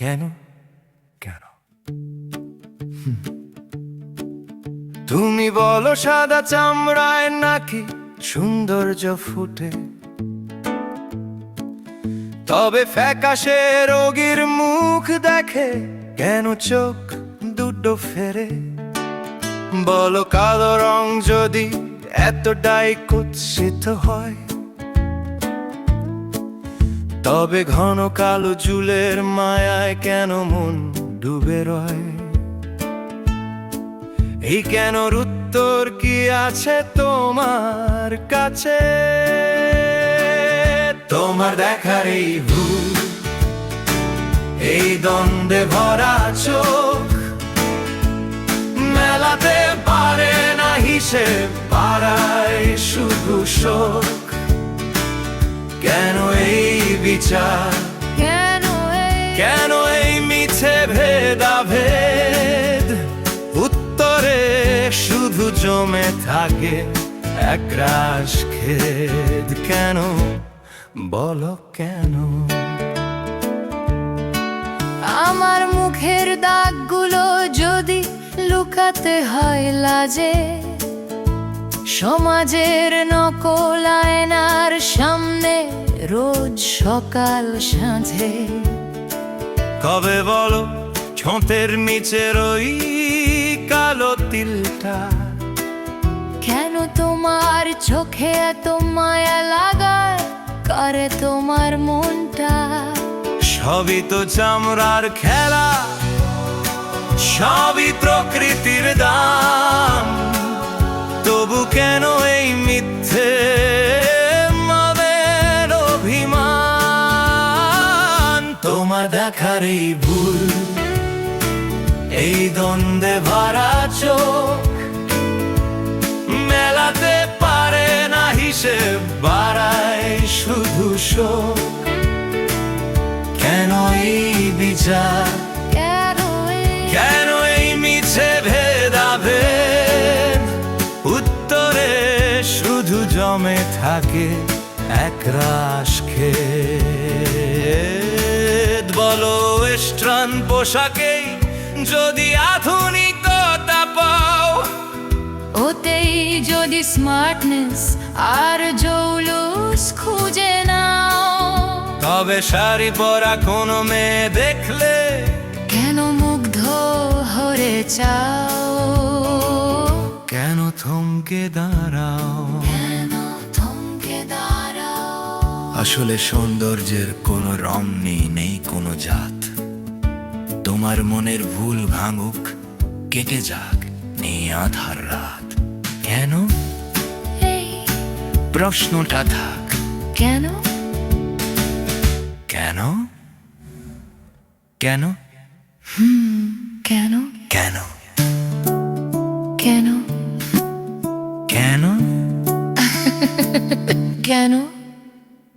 কেন কেন তুমি বলো সাদা চামড়ায় নাকি সৌন্দর্য ফুটে, তবে ফ্যাকাশে রোগীর মুখ দেখে কেন চোখ দুটো ফেরে? বলো কালো রং যদি এতটাই কুৎসিত হয়, তবে ঘন কালো চুলের মায়ায় কেন মন ডুবে রয়? এই কেনর উত্তর কি আছে তোমার কাছে? তোমার দেখার এই ভুল, এই দ্বন্দ্বে ভরা চোখ মেলাতে পারে না হিসেব, পাড়ায় শুধু শোক। কেন এই বিচার, কেন এই মিছে ভেদাভেদ? উত্তরে শুধু জমে থাকে একরাশ খেদ। কেন বলো কেন? আমার মুখের দাগগুলো যদি লুকাতে হয় লাজে, সমাজের নকল আয়নার সামনে রোজ সকাল সাঁঝে। কবে বলো ঠোঁটের নিচের ওই কালো তিলটা? কেন তোমার চোখে এত মায়া লাগায় করে তোমার মনটা? সবই তো চামড়ার খেলা, সবই প্রকৃতির দাম। তবু কেন এই মিথ্যে মনের অভিমান? তোমার দেখার এই ভুল, এই দ্বন্দ্বে ভরা চোখ মেলাতে পারে না হিসেব, বাড়ায় শুধু শোক। কেন এই বিচার, কেন এই মিছে ভেদাভেদ? উত্তরে শুধু জমে থাকে একরাশ খেদ। বলো ওয়েস্টার্ন পোশাকেই যদি আধুনিকতা পাও, ওতেই যদি স্মার্টনেস আর জৌলুস খুঁজে নাও, তবে শাড়ি পরা কোনো মেয়ে দেখলে কেন মুগ্ধ হয়ে চাও? কেন থমকে দাঁড়াও? আসলে সৌন্দর্যের কোনো রং নেই, নেই কোনো জাত। তোমার মনের ভুল ভাঙুক, কেটে যাক নেই আধার রাত। কেন প্রশ্নটা থাক, কেন কেন কেন কেন কেন কেন কেন কেন